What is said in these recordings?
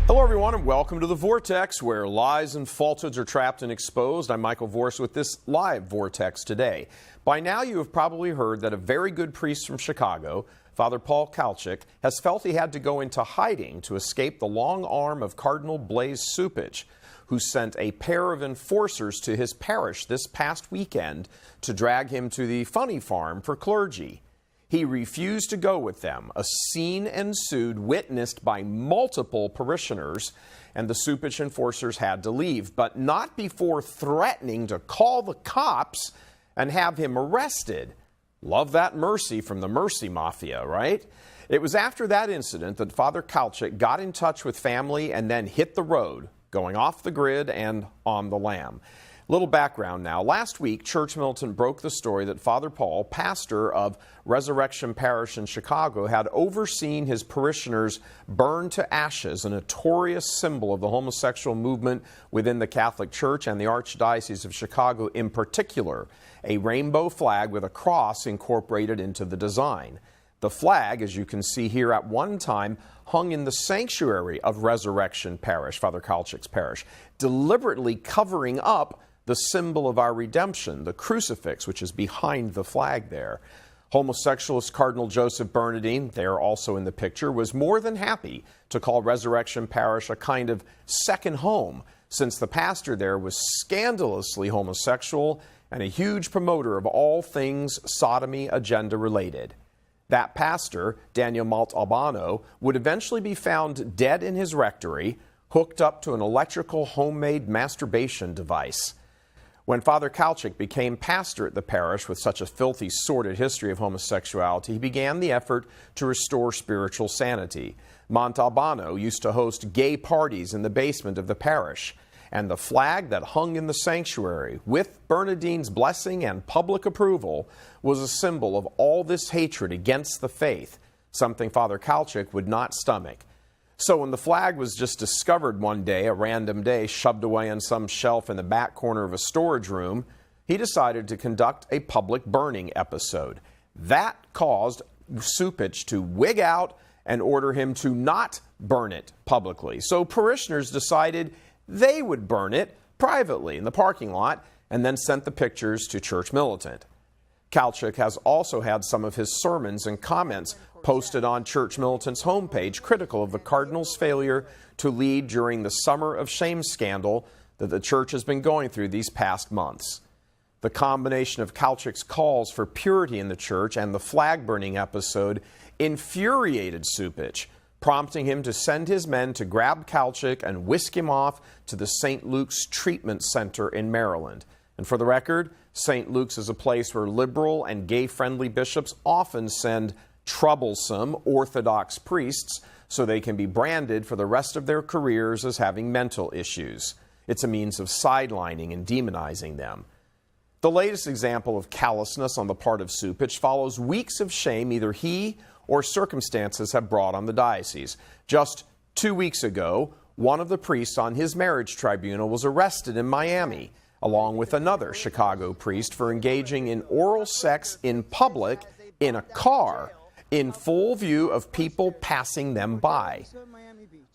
Hello, everyone, and welcome to the Vortex, where lies and falsehoods are trapped and exposed. I'm Michael Vorse with this live Vortex today. By now, you have probably heard that a very good priest from Chicago, Father Paul Kalchik, has felt he had to go into hiding to escape the long arm of Cardinal Blaise Cupich, who sent a pair of enforcers to his parish this past weekend to drag him to the funny farm for clergy. He refused to go with them. A scene ensued, witnessed by multiple parishioners, and the Cupich enforcers had to leave, but not before threatening to call the cops and have him arrested. Love that mercy from the Mercy Mafia, right? It was after that incident that Father Kalchik got in touch with family and then hit the road, going off the grid and on the lam. Little background now. Last week, Church Militant broke the story that Father Paul, pastor of Resurrection Parish in Chicago, had overseen his parishioners burn to ashes a notorious symbol of the homosexual movement within the Catholic Church and the Archdiocese of Chicago in particular, a rainbow flag with a cross incorporated into the design. The flag, as you can see here, at one time hung in the sanctuary of Resurrection Parish, Father Kalchik's parish, deliberately covering up the symbol of our redemption, the crucifix, which is behind the flag there. Homosexualist Cardinal Joseph Bernardine, there also in the picture, was more than happy to call Resurrection Parish a kind of second home, since the pastor there was scandalously homosexual and a huge promoter of all things sodomy agenda related. That pastor, Daniel Montalbano, would eventually be found dead in his rectory, hooked up to an electrical homemade masturbation device. When Father Kalchik became pastor at the parish with such a filthy, sordid history of homosexuality, he began the effort to restore spiritual sanity. Montalbano used to host gay parties in the basement of the parish, and the flag that hung in the sanctuary, with Bernardine's blessing and public approval, was a symbol of all this hatred against the faith, something Father Kalchik would not stomach. So when the flag was just discovered one day, a random day, shoved away on some shelf in the back corner of a storage room, he decided to conduct a public burning episode. That caused Cupich to wig out and order him to not burn it publicly. So parishioners decided they would burn it privately in the parking lot and then sent the pictures to Church Militant. Kalchik has also had some of his sermons and comments posted on Church Militant's homepage critical of the Cardinal's failure to lead during the Summer of Shame scandal that the Church has been going through these past months. The combination of Kalchik's calls for purity in the Church and the flag-burning episode infuriated Cupich, prompting him to send his men to grab Kalchik and whisk him off to the St. Luke's Treatment Center in Maryland. And for the record, St. Luke's is a place where liberal and gay-friendly bishops often send troublesome Orthodox priests so they can be branded for the rest of their careers as having mental issues. It's a means of sidelining and demonizing them. The latest example of callousness on the part of Cupich follows weeks of shame either he or circumstances have brought on the diocese. Just 2 weeks ago, one of the priests on his marriage tribunal was arrested in Miami, along with another Chicago priest for engaging in oral sex in public in a car, in full view of people passing them by.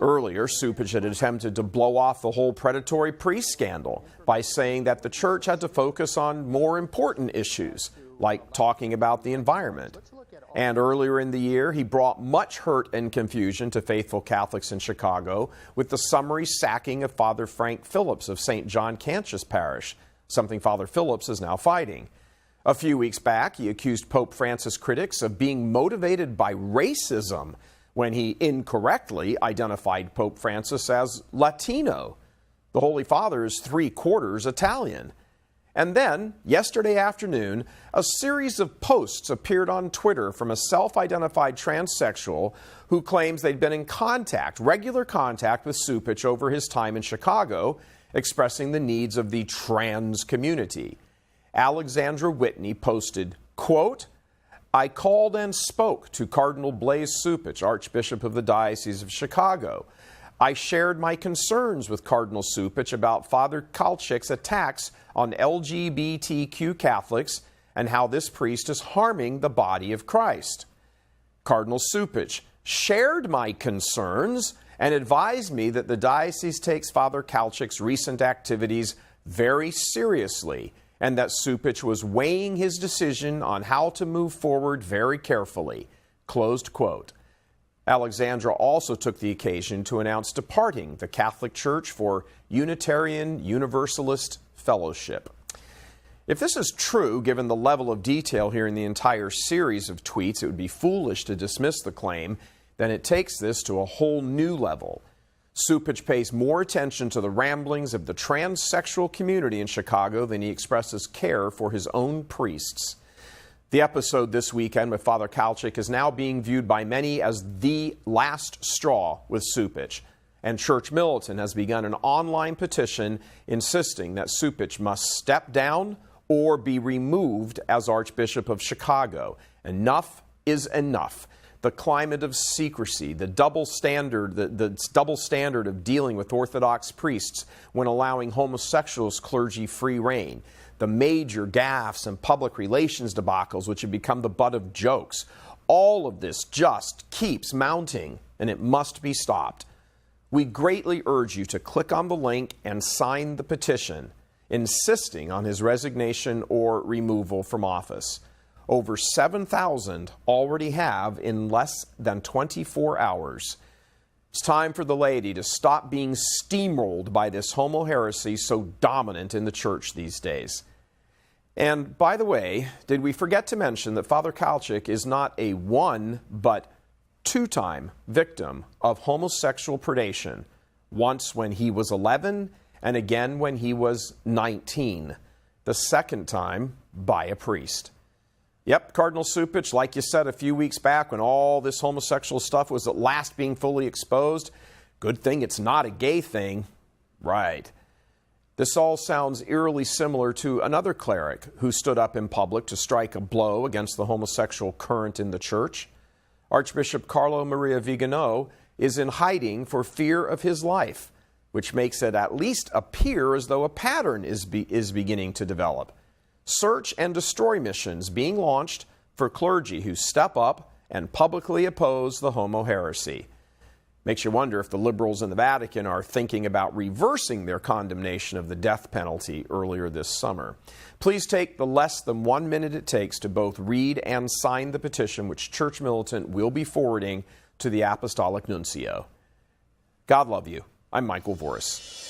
Earlier, Cupich had attempted to blow off the whole predatory priest scandal by saying that the Church had to focus on more important issues, like talking about the environment. And earlier in the year, he brought much hurt and confusion to faithful Catholics in Chicago with the summary sacking of Father Frank Phillips of St. John Cantius Parish, something Father Phillips is now fighting. A few weeks back, he accused Pope Francis critics of being motivated by racism when he incorrectly identified Pope Francis as Latino. The Holy Father is 3/4 Italian. And then, yesterday afternoon, a series of posts appeared on Twitter from a self-identified transsexual who claims they'd been in contact, regular contact with Cupich over his time in Chicago, expressing the needs of the trans community. Alexandra Whitney posted, quote, "I called and spoke to Cardinal Blaise Cupich, Archbishop of the Diocese of Chicago. I shared my concerns with Cardinal Cupich about Father Kalchik's attacks on LGBTQ Catholics and how this priest is harming the body of Christ." Cardinal Supich shared my concerns and advised me that the diocese takes Father Kalchik's recent activities very seriously and that Supich was weighing his decision on how to move forward very carefully. Closed quote. Alexandra also took the occasion to announce departing the Catholic Church for Unitarian Universalist Fellowship. If this is true, given the level of detail here in the entire series of tweets, it would be foolish to dismiss the claim. Then it takes this to a whole new level. Supich pays more attention to the ramblings of the transsexual community in Chicago than he expresses care for his own priests. The episode this weekend with Father Kalchik is now being viewed by many as the last straw with Supich, and Church Militant has begun an online petition insisting that Supich must step down or be removed as Archbishop of Chicago. Enough is enough. The climate of secrecy, the double standard of dealing with Orthodox priests when allowing homosexuals clergy free rein, the major gaffes and public relations debacles which have become the butt of jokes, all of this just keeps mounting, and it must be stopped. We greatly urge you to click on the link and sign the petition, insisting on his resignation or removal from office. Over 7,000 already have in less than 24 hours. It's time for the laity to stop being steamrolled by this homo heresy so dominant in the church these days. And by the way, did we forget to mention that Father Kalchik is not a one, but two-time victim of homosexual predation, once when he was 11 and again when he was 19, the second time by a priest. Yep, Cardinal Supich, like you said a few weeks back when all this homosexual stuff was at last being fully exposed, good thing it's not a gay thing. Right. This all sounds eerily similar to another cleric who stood up in public to strike a blow against the homosexual current in the church. Archbishop Carlo Maria Vigano is in hiding for fear of his life, which makes it at least appear as though a pattern is beginning to develop. Search and destroy missions being launched for clergy who step up and publicly oppose the homo heresy. Makes you wonder if the liberals in the Vatican are thinking about reversing their condemnation of the death penalty earlier this summer. Please take the less than 1 minute it takes to both read and sign the petition, which Church Militant will be forwarding to the Apostolic Nuncio. God love you. I'm Michael Voris.